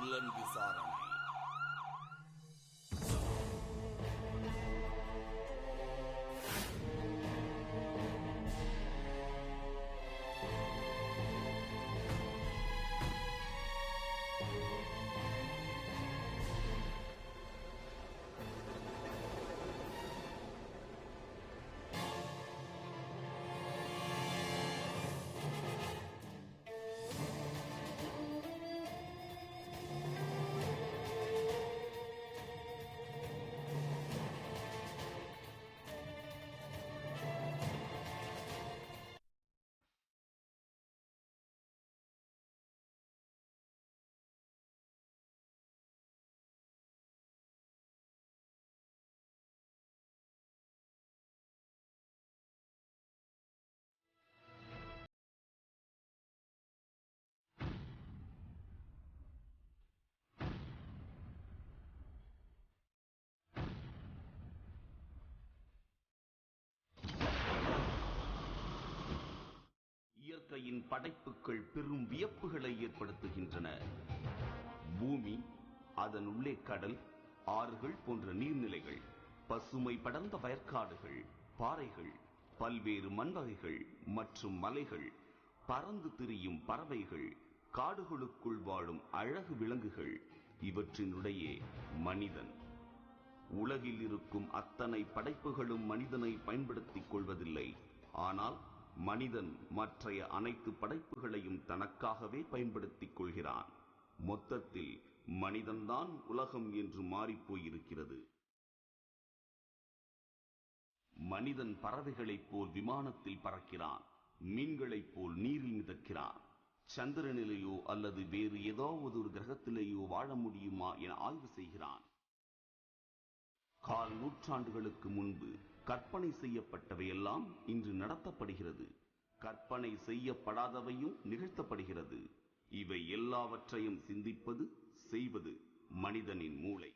புலன் விசாரணை. இயற்கையின் படைப்புகள் பெரும் வியப்புகளை ஏற்படுத்துகின்றன. பூமி, அதன் உள்ளே கடல், ஆறுகள் போன்ற நீர்நிலைகள், பசுமை படர்ந்த வயற்காடுகள், பாறைகள், பல்வேறு மண்வகைகள் மற்றும் மலைகள், பறந்து திரியும் பறவைகள், காடுகளுக்குள் வாழும் அழகு விலங்குகள், இவற்றினுடைய மனிதன். உலகில் இருக்கும் அத்தனை படைப்புகளும் மனிதனை பயன்படுத்திக் கொள்வதில்லை. ஆனால் மனிதன் மற்றைய அனைத்து படைப்புகளையும் தனக்காகவே பயன்படுத்திக் கொள்கிறான். மொத்தத்தில் மனிதன்தான் உலகம் என்று மாறிப்போயிருக்கிறது. மனிதன் பறவைகளைப் போல் விமானத்தில் பறக்கிறான், மீன்களைப் போல் நீரில் மிதக்கிறான். சந்திரனிலேயோ அல்லது வேறு ஏதாவது ஒரு கிரகத்திலேயோ வாழ முடியுமா என ஆய்வு செய்கிறான். கால் நூற்றாண்டுகளுக்கு முன்பு கற்பனை செய்யப்பட்டவையெல்லாம் இன்று நடத்தப்படுகிறது. கற்பனை செய்யப்படாதவையும் நிகழ்த்தப்படுகிறது. இவை எல்லாவற்றையும் சிந்திப்பது, செய்வது மனிதனின் மூளை.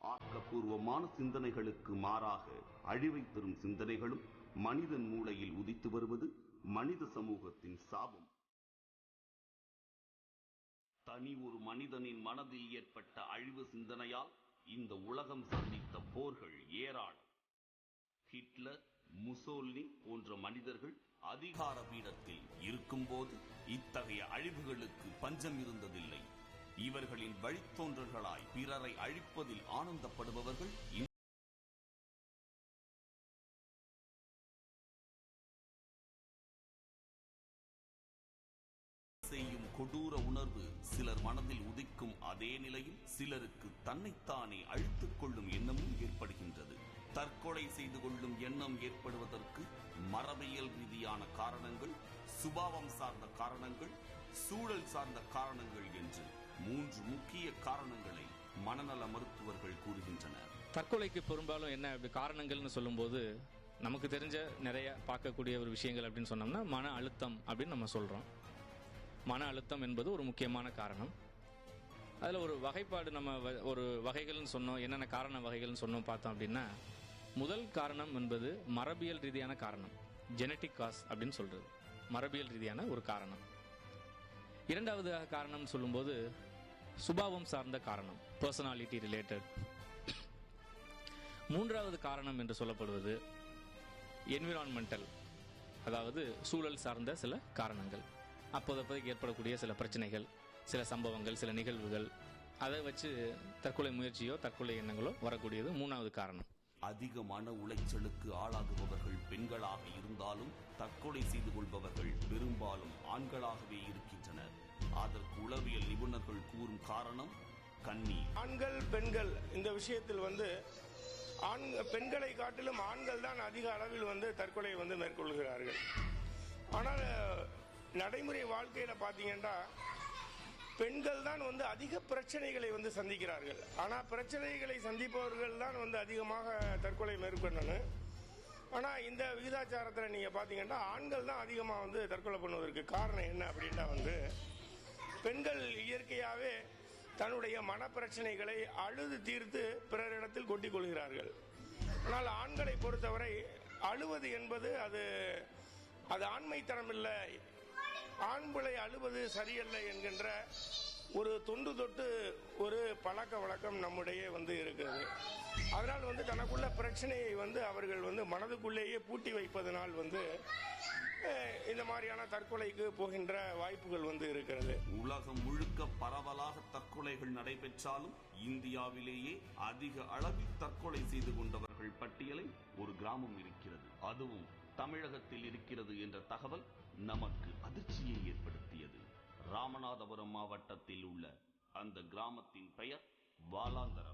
ஆக்கப்பூர்வமான சிந்தனைகளுக்கு மாறாக அழிவை தரும் சிந்தனைகளும் மனிதன் மூளையில் உதித்து வருவது மனித சமூகத்தின் சாபம். தனி ஒரு மனிதனின் மனதில் ஏற்பட்ட அழிவு சிந்தனையால் இந்த உலகம் சந்தித்த போர்கள் ஏராளம். ஹிட்லர், முசோலினி போன்ற மனிதர்கள் அதிகார பீடத்தில் இருக்கும்போது இத்தகைய அழிவுகளுக்கு பஞ்சம் இருந்ததில்லை. இவர்களின் வழித்தோன்றல்களாய் பிறரை அழிப்பதில் ஆனந்தப்படுபவர்கள் செய்யும் கொடூர உணர்வு சிலர் மனதில் உதிக்கும் அதே நிலையில் சிலருக்கு தன்னைத்தானே அழித்துக் கொள்ளும் எண்ணமும் ஏற்படுகின்றது. தற்கொலை செய்து கொள்ளும் எண்ணம் ஏற்படுவதற்கு மரபியல் ரீதியான காரணங்கள், சுபாவம் சார்ந்த காரணங்கள், சூழல் சார்ந்த காரணங்கள் என்று 3 முக்கிய காரணங்களை மனநல மருத்துவர்கள் கூறுகின்றனர். தற்கொலைக்கு பெரும்பாலும் என்ன காரணங்கள்னு சொல்லும்போது நமக்கு தெரிஞ்ச நிறைய பார்க்கக்கூடிய ஒரு விஷயங்கள் அப்படின்னு சொன்னோம்னா மன அழுத்தம் அப்படின்னு நம்ம சொல்றோம். மன அழுத்தம் என்பது ஒரு முக்கியமான காரணம். அதில் ஒரு வகைப்பாடு நம்ம ஒரு வகைகள்னு சொன்னோம், என்னென்ன காரண வகைகள்னு சொன்னோம் பார்த்தோம் அப்படின்னா, முதல் காரணம் என்பது மரபியல் ரீதியான காரணம், ஜெனட்டிக் காஸ் அப்படின்னு சொல்றது, மரபியல் ரீதியான ஒரு காரணம். இரண்டாவது காரணம் சொல்லும்போது சுபாவம் சார்ந்த காரணம், பர்சனாலிட்டி ரிலேட்டட். மூன்றாவது காரணம் என்று சொல்லப்படுவது என்விரான்மெண்டல், அதாவது சூழல் சார்ந்த சில காரணங்கள், அப்போதைக்கு ஏற்படக்கூடிய சில பிரச்சனைகள், சில சம்பவங்கள், சில நிகழ்வுகள், அதை வச்சு தற்கொலை முயற்சியோ தற்கொலை எண்ணங்களோ வரக்கூடியது மூணாவது காரணம். அதிக மன உளைச்சலுக்கு ஆளாகுபவர்கள் பெண்களாக இருந்தாலும் தற்கொலை செய்து கொள்பவர்கள் பெரும்பாலும் ஆண்களாகவே இருக்கின்றனர். அதற்கு உளவியல் நிபுணர்கள் கூறும் காரணம் கண்ணீர். ஆண்கள் பெண்கள் இந்த விஷயத்தில் பெண்களை காட்டிலும் ஆண்கள் தான் அதிக அளவில் தற்கொலை மேற்கொள்கிறார்கள். ஆனால் நடைமுறை வாழ்க்கையில பாத்தீங்கன்னா பெண்கள் தான் அதிக பிரச்சனைகளை சந்திக்கிறார்கள். ஆனா பிரச்சனைகளை சந்திப்பவர்கள் தான் அதிகமாக தற்கொலை மேற்கொள்ளணும். ஆனா இந்த விகிதாச்சாரத்தில் நீங்க பாத்தீங்கன்னா ஆண்கள் தான் அதிகமாக தற்கொலை பண்ணுவதற்கு காரணம் என்ன அப்படின்னா பெண்கள் இயற்கையாகவே தன்னுடைய மன பிரச்சனைகளை அழுது தீர்த்து பிறரிடத்தில் கொட்டிக் கொள்கிறார்கள். ஆனால் ஆண்களை பொறுத்தவரை அழுவது என்பது அது ஆண்மைத்தனம் இல்லை, ஆண்பிள்ளை அழுவது சரியல்ல என்கின்ற ஒரு தொன்று தொட்டு ஒரு பழக்க வழக்கம் நம்முடைய இருக்கிறது. அதனால் தனக்குள்ள பிரச்சனையை அவர்கள் மனதுக்குள்ளேயே பூட்டி வைப்பதனால் இந்த மாதிரியான தற்கொலைக்கு போகின்ற வாய்ப்புகள் இருக்கிறது. உலகம் முழுக்க பரவலாக தற்கொலைகள் நடைபெற்றாலும் இந்தியாவிலேயே அதிக அளவில் தற்கொலை செய்து கொண்டவர்கள் பட்டியலில் ஒரு கிராமம் இருக்கிறது. அதுவும் தமிழகத்தில் இருக்கிறது என்ற தகவல் நமக்கு அதிர்ச்சியை ஏற்படுத்தியது. ராமநாதபுரம் மாவட்டத்தில் உள்ள அந்த கிராமத்தின் பெயர் வாலாந்தரவை.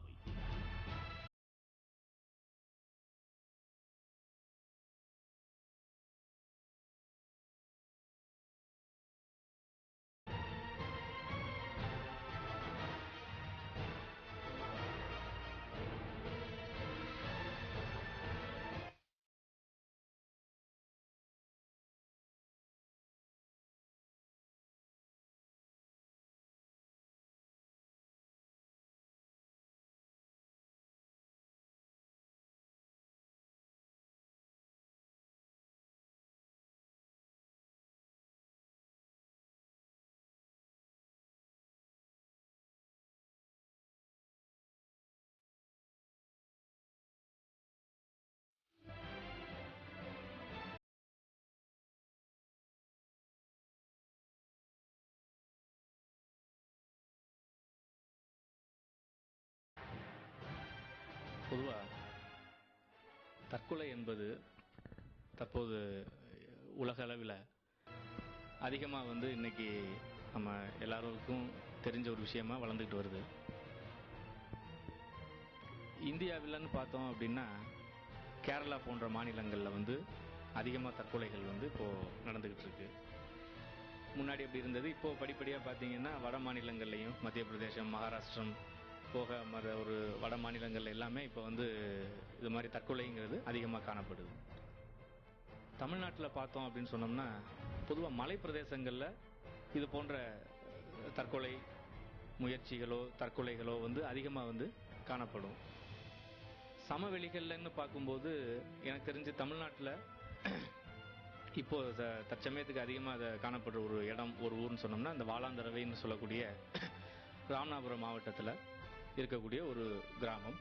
பொதுவாக தற்கொலை என்பது தற்போது உலக அளவில் அதிகமாக இன்னைக்கு நம்ம எல்லாருக்கும் தெரிஞ்ச ஒரு விஷயமா வளர்ந்துக்கிட்டு வருது. இந்தியாவில்னு பார்த்தோம் அப்படின்னா கேரளா போன்ற மாநிலங்களில் அதிகமாக தற்கொலைகள் இப்போது நடந்துக்கிட்டு இருக்கு. முன்னாடி எப்படி இருந்தது, இப்போது படிப்படியாக பார்த்தீங்கன்னா வட மாநிலங்கள்லையும் மத்திய பிரதேசம், மகாராஷ்டிரம் போக ஒரு வட மாநிலங்கள் எல்லாமே இப்போ இது மாதிரி தற்கொலைங்கிறது அதிகமாக காணப்படுது. தமிழ்நாட்டில் பார்த்தோம் அப்படின்னு சொன்னோம்னா பொதுவாக மலை பிரதேசங்களில் இது போன்ற தற்கொலை முயற்சிகளோ தற்கொலைகளோ அதிகமாக காணப்படும். சமவெளிகள்னு பார்க்கும்போது எனக்கு தெரிஞ்சு தமிழ்நாட்டில் இப்போ தற்சமயத்துக்கு அதிகமாக அதை காணப்படுற ஒரு இடம், ஒரு ஊர்னு சொன்னோம்னா அந்த வாலாந்தரவைன்னு சொல்லக்கூடிய ராமநாதபுரம் மாவட்டத்தில் இருக்கக்கூடிய ஒரு கிராமம்.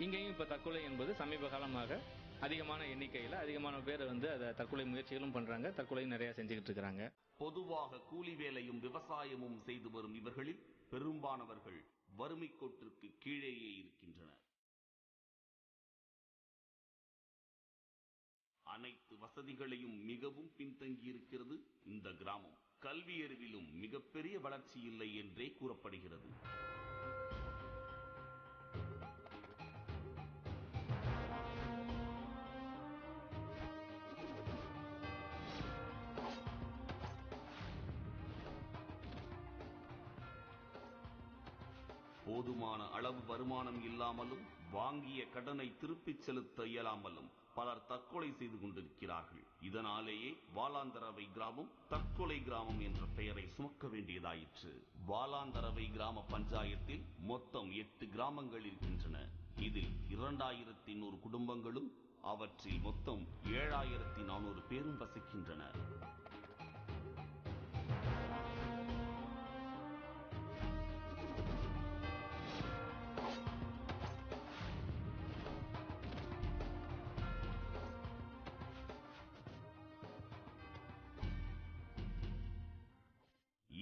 இங்கேயும் இப்போ தற்கொலை என்பது சமீப காலமாக அதிகமான எண்ணிக்கையில் அதிகமான பேர் அதை தற்கொலை முயற்சிகளும் பண்ணுறாங்க, தற்கொலையும் நிறையா செஞ்சுக்கிட்டு இருக்கிறாங்க. பொதுவாக கூலி வேலையும் விவசாயமும் செய்து வரும் இவர்களில் பெரும்பாலானவர்கள் வறுமை கோட்டிற்கு கீழேயே இருக்கின்றனர். அனைத்து வசதிகளையும் மிகவும் பின்தங்கி இருக்கிறது இந்த கிராமம். கல்வி அறிவிலும் மிகப்பெரிய வளர்ச்சி இல்லை என்றே கூறப்படுகிறது. போதுமான அளவு வருமானம் இல்லாமலும் வாங்கிய கடனை திருப்பிச் செலுத்த இயலாமலும் பலர் தற்கொலை செய்து கொண்டிருக்கிறார்கள். இதனாலேயே வாலாந்தரவை கிராமம் தற்கொலை கிராமம் என்ற பெயரை சுமக்க வேண்டியதாயிற்று. வாலாந்தரவை கிராம பஞ்சாயத்தில் மொத்தம் 8 கிராமங்கள் இருக்கின்றன. இதில் 2100 குடும்பங்களும் அவற்றில் மொத்தம் 7400 பேரும் வசிக்கின்றனர்.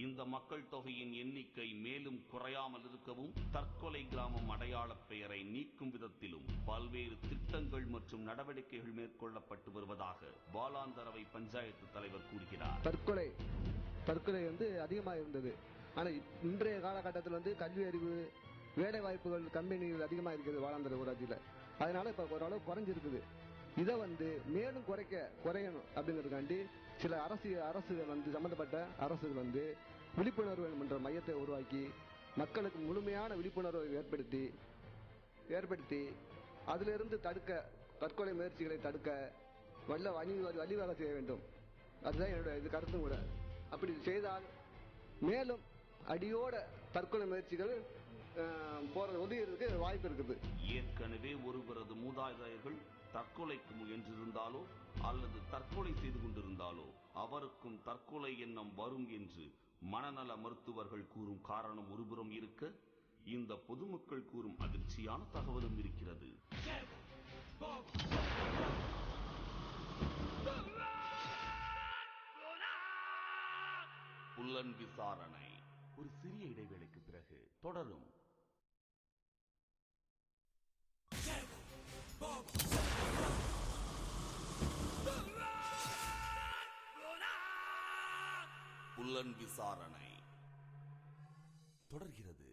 இந்த மக்கள் தொகையின் எண்ணிக்கை மேலும் குறையாமல் இருக்கவும் தற்கொலை கிராமம் அடையாள பெயரை நீக்கும் விதத்திலும் பல்வேறு திட்டங்கள் மற்றும் நடவடிக்கைகள் மேற்கொள்ளப்பட்டு வருவதாக வாலாந்தரவை பஞ்சாயத்து தலைவர் கூறுகிறார். தற்கொலை அதிகமாக இருந்தது. ஆனால் இன்றைய காலகட்டத்தில் கல்வி அறிவு, வேலை வாய்ப்புகள், கம்பெனிகள் அதிகமாக இருக்குது வாலாந்தர ஊராட்சியில். அதனால இப்போ ஓரளவு குறைஞ்சிருக்குது. இதை மேலும் குறையணும் அப்படிங்கிறதுக்காண்டி சில அரசுகள் சம்பந்தப்பட்ட அரசுகள் விழிப்புணர்வு என்ற மையத்தை உருவாக்கி மக்களுக்கு முழுமையான விழிப்புணர்வை ஏற்படுத்தி அதிலிருந்து தற்கொலை முயற்சிகளை தடுக்க வழிவகை செய்ய வேண்டும். அதுதான் என்னுடைய கருத்தும் கூட. அப்படி செய்தால் மேலும் அடியோட தற்கொலை முயற்சிகள் ஒதுங்கிறதுக்கு வாய்ப்பு இருக்குது. ஏற்கனவே ஒருவரது மூதாதையர்கள் தற்கொலைக்கு முயன்றிருந்தாலோ அல்லது தற்கொலை செய்து கொண்டிருந்தாலோ அவருக்கும் தற்கொலை எண்ணம் வரும் என்று மனநல மருத்துவர்கள் கூறும் காரணம் ஒருபுறம் இருக்க, இந்த பொதுமக்கள் கூறும் அதிர்ச்சியான தகவலும் இருக்கிறது. புலன் விசாரணை ஒரு சிறிய இடைவேளைக்கு பிறகு தொடரும். புலன் விசாரணை தொடர்கிறது.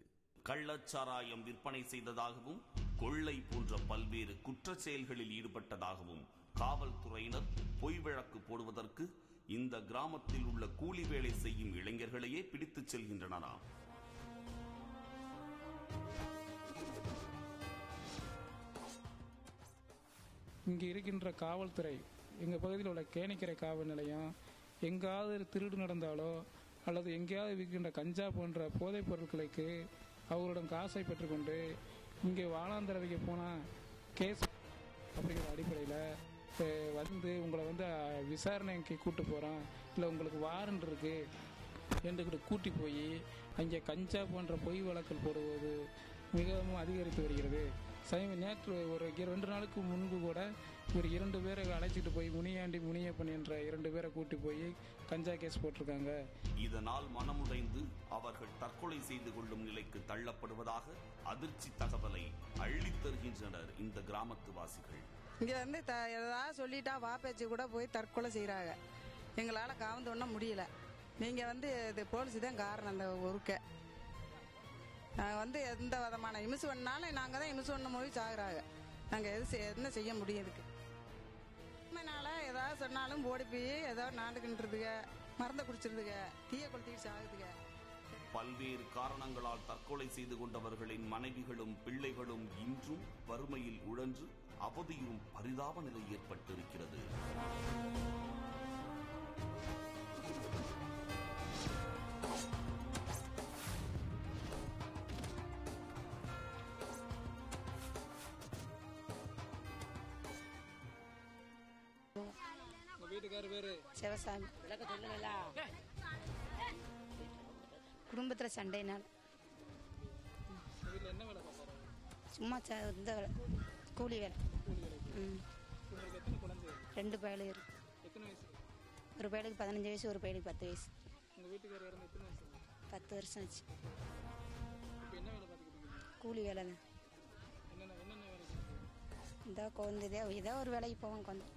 கள்ளச்சாராயம் விற்பனை செய்ததாகவும் கொள்ளை போன்ற பல்வேறு குற்ற செயல்களில் ஈடுபட்டதாகவும் காவல்துறையினர் பொய் வழக்கு போடுவதற்கு இந்த கிராமத்தில் உள்ள கூலி வேலை செய்யும் இளைஞர்களையே பிடித்துச் செல்கின்றனராம். இங்கே இருக்கின்ற காவல்துறை, எங்கள் பகுதியில் உள்ள கேணிக்கரை காவல் நிலையம், எங்காவது திருடு நடந்தாலோ அல்லது எங்கேயாவது விற்கின்ற கஞ்சா போன்ற போதைப் பொருட்களுக்கு அவர்களிடம் காசை பெற்றுக்கொண்டு இங்கே வாழாந்தரவைக்கு போனால் கேஸ் அப்படிங்கிற அடிப்படையில் வந்து உங்களை வந்து விசாரணைக்கு கூட்டு போகிறோம், இல்லை உங்களுக்கு வாரண்ட் இருக்குது என்று கூட்டி போய் அங்கே கஞ்சா போன்ற பொய் வழக்கில் போடுவது மிகவும் அதிகரித்து வருகிறது. நேற்று ஒரு 2 நாளுக்கு முன்பு கூட ஒரு 2 பேரை அழைச்சிட்டு போய் முனியப்பன் என்ற 2 பேரை கூட்டி போய் கஞ்சா கேஸ் போட்டிருக்காங்க. இதனால் மனமுடைந்து அவர்கள் தற்கொலை செய்து கொள்ளும் நிலைக்கு தள்ளப்படுவதாக அதிர்ச்சி தகவலை அள்ளித் தருகின்றனர் இந்த கிராமத்து வாசிகள். இங்கே வந்து ஏதாவது சொல்லிட்டா வாப்பேச்சு கூட போய் தற்கொலை செய்கிறாங்க. எங்களால் காவந்து ஒன்றும் முடியல. நீங்கள் வந்து இது போலீஸ் தான் காரணம். அந்த ஊருக்க நாங்கள் வந்து எந்த விதமான இமிசு பண்ணாலும் நாங்கள் தான் இமிசு பண்ண போய் சாகுறாங்க. நாங்கள் என்ன செய்ய முடியும்? இதுக்கு உண்மைனால ஏதாவது சொன்னாலும் ஓடி போய் ஏதாவது நாண்டுக்கின்றதுங்க, மருந்தை குடிச்சிருதுங்க, தீய கொளுத்திட்டு சாகுதுங்க. பல்வேறு காரணங்களால் தற்கொலை செய்து கொண்டவர்களின் மனைவிகளும் பிள்ளைகளும் இன்றும் வறுமையில் உழன்று அவதியும் பரிதாப நிலை ஏற்பட்டிருக்கிறது. சிவசாமி. குடும்பத்தில் சண்டைனால் சும்மா இந்த கூலி வேலை. 2 பயலு இருக்கு. ஒரு பயலுக்கு 15 வயசு, ஒரு பயலுக்கு 10 வயசு. 10 வருஷம் ஆச்சு. கூலி வேலை தான். இந்த குழந்தைதே ஏதோ ஒரு வேலைக்கு போவாங்க. குழந்தை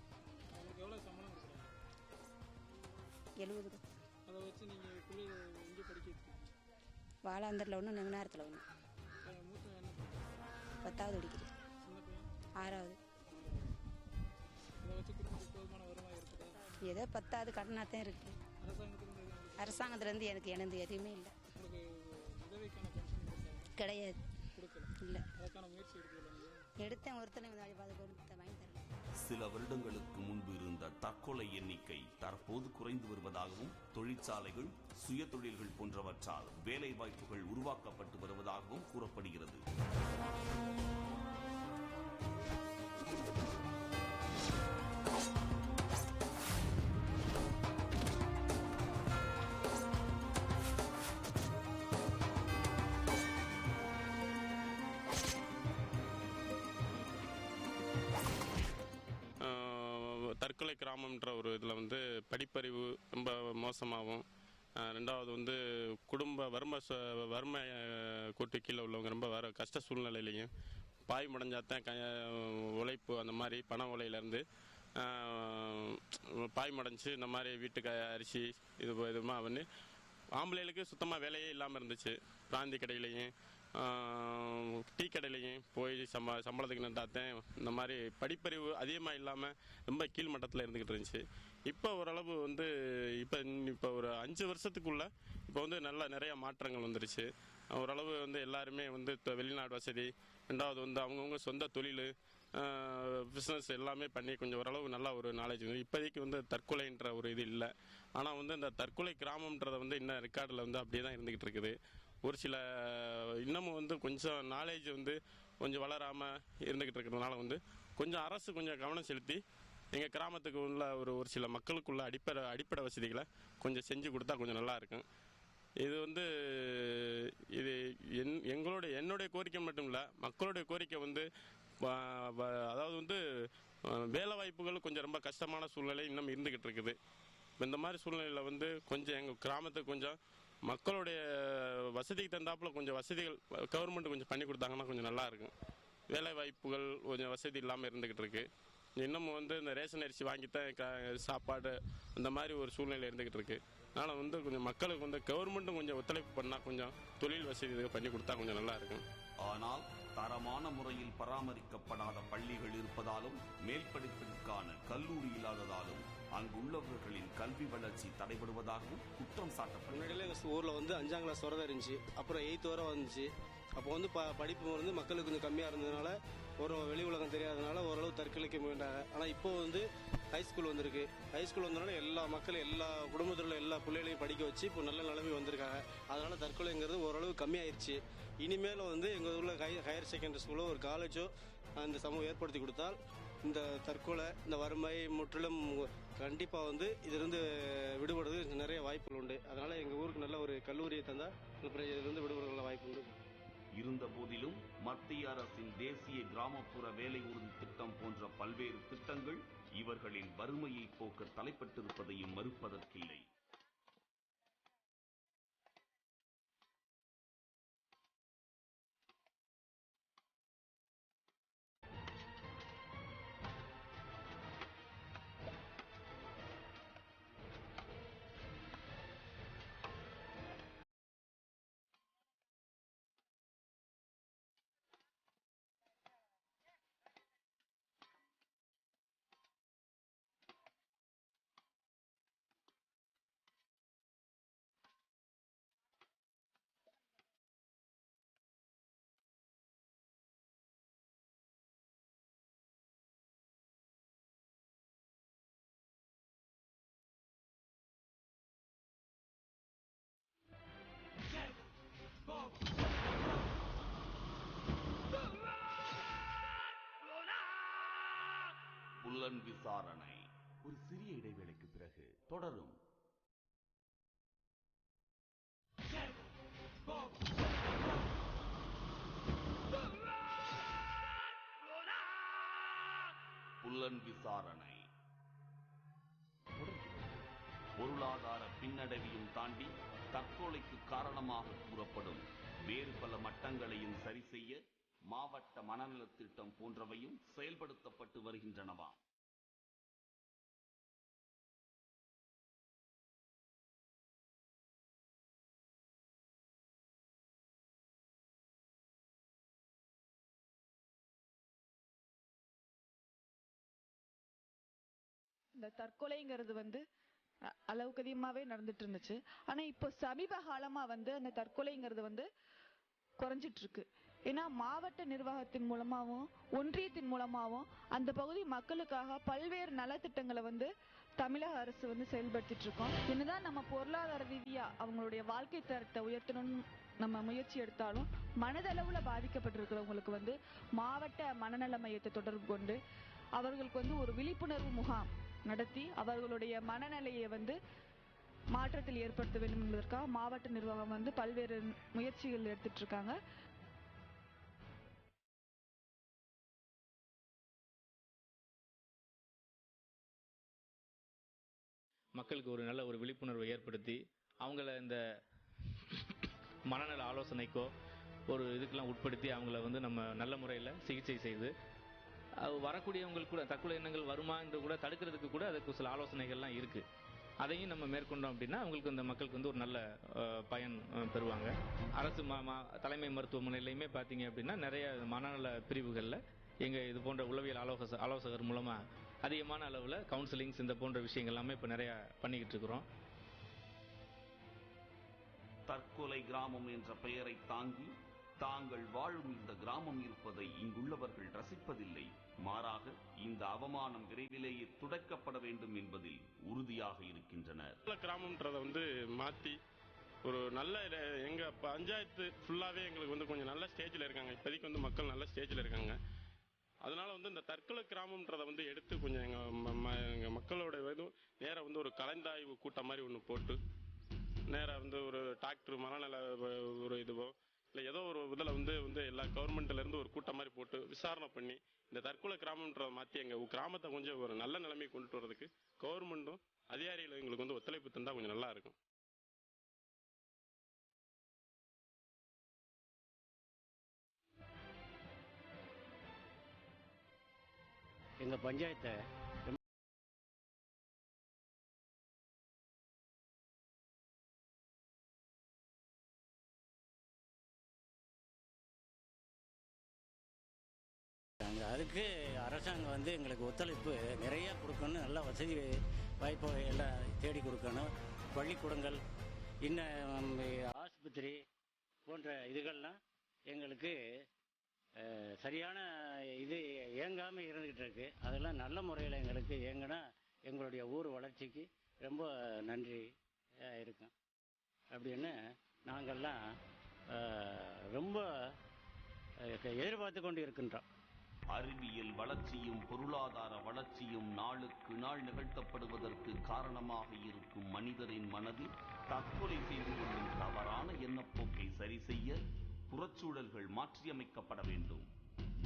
70. வாழாந்தரில் ஒன்று, நெங்கனாரத்தில் ஒன்று. 10வது படிக்குது. 6வது. ஏதோ 10வது கடனாக தான் இருக்கு. அரசாங்கத்துலேருந்து எனக்கு எதுவுமே இல்லை, கிடையாது. இல்லை, எடுத்தேன். ஒருத்தனை வாங்கி தரல. சில வருடங்களுக்கு முன்பு இருந்த தற்கொலை எண்ணிக்கை தற்போது குறைந்து வருவதாகவும், தொழிற்சாலைகள், சுய தொழில்கள் போன்றவற்றால் வேலை வாய்ப்புகள் உருவாக்கப்பட்டு வருவதாகவும் கூறப்படுகிறது. தற்கொலை கிராமம்ன்ற ஒரு இதில் வந்து படிப்பறிவு ரொம்ப மோசமாகவும், 2வது வந்து குடும்ப வறுமை கூட்டு கீழே உள்ளவங்க ரொம்ப கஷ்ட சூழ்நிலையிலையும், பாய் முடைஞ்சாத்தான் உழைப்பு, அந்த மாதிரி பண உலையிலேருந்து பாய் முடைஞ்சி இந்த மாதிரி வீட்டுக்கு அரிசி இதுமா பண்ணி ஆம்பளைகளுக்கு சுத்தமாக வேலையே இல்லாமல் இருந்துச்சு. பிராந்தி கடையிலையும் டீ கடையிலையும் போய் சம்பளத்துக்கு நின்றாத்தேன். இந்த மாதிரி படிப்பறிவு அதிகமாக இல்லாமல் ரொம்ப கீழ்மட்டத்தில் இருந்துக்கிட்டு இருந்துச்சு. இப்போ ஓரளவு வந்து இப்போ ஒரு 5 வருஷத்துக்குள்ள இப்போ வந்து நிறைய மாற்றங்கள் வந்துருச்சு. ஓரளவு வந்து எல்லாருமே வந்து வெளிநாடு வசதி, 2வது வந்து அவங்கவுங்க சொந்த தொழில், பிஸ்னஸ் எல்லாமே பண்ணி கொஞ்சம் ஓரளவு நல்லா ஒரு நாலேஜ் வந்து இப்போதைக்கு வந்து தற்கொலைன்ற ஒரு இது இல்லை. ஆனால் வந்து இந்த தற்கொலை கிராமம்ன்றதை வந்து இன்னும் ரெக்கார்டில் வந்து அப்படியே தான் இருந்துக்கிட்டு இருக்குது. ஒரு சில இன்னமும் வந்து கொஞ்சம் நாலேஜ் வந்து கொஞ்சம் வளராமல் இருந்துக்கிட்டு இருக்கிறதுனால வந்து கொஞ்சம் அரசு கொஞ்சம் கவனம் செலுத்தி எங்கள் கிராமத்துக்கு உள்ள ஒரு சில மக்களுக்குள்ள அடிப்படை வசதிகளை கொஞ்சம் செஞ்சு கொடுத்தா கொஞ்சம் நல்லா இருக்கும். இது வந்து இது என்னுடைய கோரிக்கை மட்டும் இல்லை, மக்களுடைய கோரிக்கை வந்து அதாவது வந்து வேலை வாய்ப்புகள் கொஞ்சம் ரொம்ப கஷ்டமான சூழ்நிலை இன்னும் இருந்துக்கிட்டு இருக்குது. இந்த மாதிரி சூழ்நிலையில் வந்து கொஞ்சம் எங்கள் கிராமத்துக்கு கொஞ்சம் மக்களுடைய வசதிக்கு தகுந்தாப்புல கொஞ்சம் வசதிகள் கவர்மெண்ட் கொஞ்சம் பண்ணி கொடுத்தாங்கன்னா கொஞ்சம் நல்லா இருக்கும். வேலை வாய்ப்புகள் கொஞ்சம் வசதி இல்லாமல் இருந்துக்கிட்டு இருக்கு. இன்னமும் வந்து இந்த ரேஷன் அரிசி வாங்கித்தான் சாப்பாடு அந்த மாதிரி ஒரு சூழ்நிலை இருந்துக்கிட்டு இருக்கு. அதனால் வந்து கொஞ்சம் மக்களுக்கு வந்து கவர்மெண்ட்டும் கொஞ்சம் ஒத்துழைப்பு பண்ணால் கொஞ்சம் தொழில் வசதி பண்ணி கொடுத்தா கொஞ்சம் நல்லா இருக்கும். ஆனால் தரமான முறையில் பராமரிக்கப்படாத பள்ளிகள் இருப்பதாலும் மேல் படிப்பிற்கான கல்லூரி இல்லாததாலும் அங்குள்ளவர்களின் கல்வி வளர்ச்சி தடைபடுவதாகவும் குற்றம் சாட்டப்பட்டது. முன்னாடியில் எங்கள் ஊரில் வந்து 5ஆம் கிளாஸ் வரை தான் இருந்துச்சு, அப்புறம் 8th வரை வந்துச்சு. அப்போ வந்து படிப்பு வந்து மக்களுக்கு கொஞ்சம் கம்மியாக இருந்ததுனால, ஒரு வெளி உலகம் தெரியாதனால ஓரளவு தற்கொலைக்கு முயன்றாங்க. ஆனால் இப்போ வந்து ஹைஸ்கூல் வந்திருக்கு. ஹைஸ்கூல் வந்ததுனால எல்லா மக்களும் எல்லா குடும்பத்தில் உள்ள எல்லா பிள்ளைகளையும் படிக்க வச்சு இப்போ நல்ல நிலைமை வந்திருக்காங்க. அதனால் தற்கொலைங்கிறது ஓரளவு கம்மியாயிருச்சு. இனிமேல் வந்து எங்கள் ஊரில் ஹையர் செகண்டரி ஸ்கூலோ ஒரு காலேஜோ அந்த சமூகம் ஏற்படுத்தி கொடுத்தால் இந்த தற்கொலை, இந்த வறுமை முற்றிலும் கண்டிப்பாக வந்து இதிலிருந்து விடுபடுறது நிறைய வாய்ப்புகள் உண்டு. அதனால் எங்கள் ஊருக்கு நல்ல ஒரு கல்லூரியை தந்தால் இதிலிருந்து விடுபடுற வாய்ப்பு உண்டு. இருந்த போதிலும் மத்திய அரசின் தேசிய கிராமப்புற வேலை உறுதி திட்டம் போன்ற பல்வேறு திட்டங்கள் இவர்களின் வறுமையை போக்க தலைப்பட்டிருப்பதையும் மறுப்பதற்கில்லை. புலன் விசாரணை ஒரு சிறிய இடைவேளைக்கு பிறகு தொடரும். புலன் விசாரணை பொருளாதார பின்னடைவையும் தாண்டி தற்கொலைக்கு காரணமாக கூறப்படும் வேறு பல மட்டங்களையும் சரி செய்ய மாவட்ட மனநலத் திட்டம் போன்றவையும் செயல்படுத்தப்பட்டு வருகின்றனவாம். இந்த தற்கொலைங்கிறது வந்து அளவுக்கு அதிகமாகவே நடந்துட்டு இருந்துச்சு. ஆனால் இப்போ சமீப காலமாக வந்து அந்த தற்கொலைங்கிறது வந்து குறைஞ்சிட்டு இருக்கு. ஏன்னா மாவட்ட நிர்வாகத்தின் மூலமாகவும் ஒன்றியத்தின் மூலமாகவும் அந்த பகுதி மக்களுக்காக பல்வேறு நலத்திட்டங்களை வந்து தமிழக அரசு வந்து செயல்படுத்திட்டு இருக்கோம். என்னதான் நம்ம பொருளாதார ரீதியா அவங்களுடைய வாழ்க்கை தரத்தை உயர்த்தணும்னு நம்ம முயற்சி எடுத்தாலும் மனதளவுல பாதிக்கப்பட்டிருக்கிறவங்களுக்கு வந்து மாவட்ட மனநல மையத்தை தொடர்பு கொண்டு அவர்களுக்கு வந்து ஒரு விழிப்புணர்வு முகாம் நடத்தி அவர்களுடைய மனநிலையை வந்து மாற்றத்தில் ஏற்படுத்த வேண்டும் என்பதற்காக மாவட்ட நிர்வாகம் வந்து பல்வேறு முயற்சிகள் எடுத்துட்டு இருக்காங்க. மக்களுக்கு ஒரு நல்ல ஒரு விழிப்புணர்வை ஏற்படுத்தி அவங்கள இந்த மனநல ஆலோசனைக்கோ ஒரு இதுக்கெல்லாம் உட்படுத்தி அவங்கள வந்து நம்ம நல்ல முறையில் சிகிச்சை செய்து வரக்கூடியவங்களுக்கு கூட தற்கொலை எண்ணங்கள் வருமா என்று கூட தடுக்கிறதுக்கு கூட அதுக்கு சில ஆலோசனைகள்லாம் இருக்குது. அதையும் நம்ம மேற்கொண்டோம் அப்படின்னா அவங்களுக்கு இந்த மக்களுக்கு வந்து ஒரு நல்ல பயன் பெறுவாங்க. அரசு தலைமை மருத்துவமனையிலையுமே பார்த்தீங்க அப்படின்னா நிறைய மனநல பிரிவுகளில் எங்கள் இது போன்ற உளவியல் ஆலோசகர் மூலமாக அதிகமான அளவில் கவுன்சிலிங்ஸ் இந்த போன்ற விஷயங்கள் எல்லாமே இப்போ நிறையா பண்ணிக்கிட்டு இருக்கிறோம். தற்கொலை கிராமம் என்ற பெயரை தாங்கி தாங்கள் வாழும் இந்த கிராமம் இருப்பதை இங்குள்ளவர்கள் ரசிப்பதில்லை. மாறாக இந்த அவமானம் விரைவிலேயே துடைக்கப்பட வேண்டும் என்பதில் உறுதியாக இருக்கின்றனர். கிராமம்ன்றதை வந்து மாற்றி ஒரு நல்ல எங்க பஞ்சாயத்து ஃபுல்லாவே எங்களுக்கு வந்து கொஞ்சம் நல்ல ஸ்டேஜில் இருக்காங்க. இப்போதைக்கு வந்து மக்கள் நல்ல ஸ்டேஜில் இருக்காங்க. அதனால வந்து இந்த தற்கொலை கிராமம்ன்றதை வந்து எடுத்து கொஞ்சம் எங்கள் மக்களோட நேரம் வந்து ஒரு கலந்தாய்வு கூட்டம் மாதிரி ஒன்று போட்டு நேராக வந்து ஒரு டிராக்டர் மரநில ஒரு இதுவோ இல்லை ஏதோ ஒரு இதில் வந்து எல்லா கவர்மெண்ட்லேருந்து ஒரு கூட்டம் மாதிரி போட்டு விசாரணை பண்ணி இந்த தற்கொலை கிராமன்றதை மாற்றி எங்கள் கிராமத்தை கொஞ்சம் ஒரு நல்ல நிலைமைக்கு கொண்டு வரதுக்கு கவர்மெண்ட்டும் அதிகாரிகளும் எங்களுக்கு வந்து ஒத்துழைப்பு தந்தால் கொஞ்சம் நல்லா இருக்கும். எங்கள் பஞ்சாயத்தை அதுக்கு அரசாங்கம் வந்து எங்களுக்கு ஒத்துழைப்பு நிறையா கொடுக்கணும், நல்ல வசதி வாய்ப்பு எல்லாம் தேடி கொடுக்கணும். பள்ளிக்கூடங்கள் இன்னும் ஆஸ்பத்திரி போன்ற இதுகள்லாம் எங்களுக்கு சரியான இது இயங்காமல் இருந்துக்கிட்டு இருக்கு. அதெல்லாம் நல்ல முறையில் எங்களுக்கு இயங்கினா எங்களுடைய ஊர் வளர்ச்சிக்கு ரொம்ப நன்றி இருக்கும் அப்படின்னு நாங்கள்லாம் ரொம்ப எதிர்பார்த்து கொண்டு இருக்கின்றோம். அறிவியல் வளர்ச்சியும் பொருளாதார வளர்ச்சியும் நாளுக்கு நாள் நிகழ்த்தப்படுவதற்கு காரணமாக இருக்கும் மனிதரின் மனதில் தற்கொலை செய்து கொள்ளும் தவறான எண்ணப்போக்கை சரி செய்ய புறச்சூழல்கள் மாற்றியமைக்கப்பட வேண்டும்.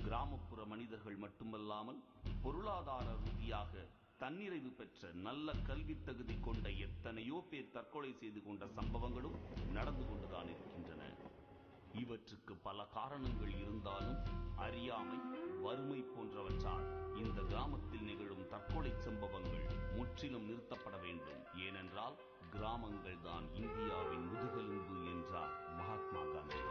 கிராமப்புற மனிதர்கள் மட்டுமல்லாமல் பொருளாதார ரீதியாக தன்னிறைவு பெற்ற நல்ல கல்வி தகுதி கொண்ட எத்தனையோ பேர் தற்கொலை செய்து கொண்ட சம்பவங்களும் நடந்து கொண்டுதான் இருக்கின்றன. இவற்றுக்கு பல காரணங்கள் இருந்தாலும் அறியாமை, வறுமை போன்றவற்றால் இந்த கிராமத்தில் நிகழும் தற்கொலை சம்பவங்கள் முற்றிலும் நிறுத்தப்பட வேண்டும். ஏனென்றால் கிராமங்கள் தான் இந்தியாவின் முதுகெலும்பு என்றார் மகாத்மா காந்தி.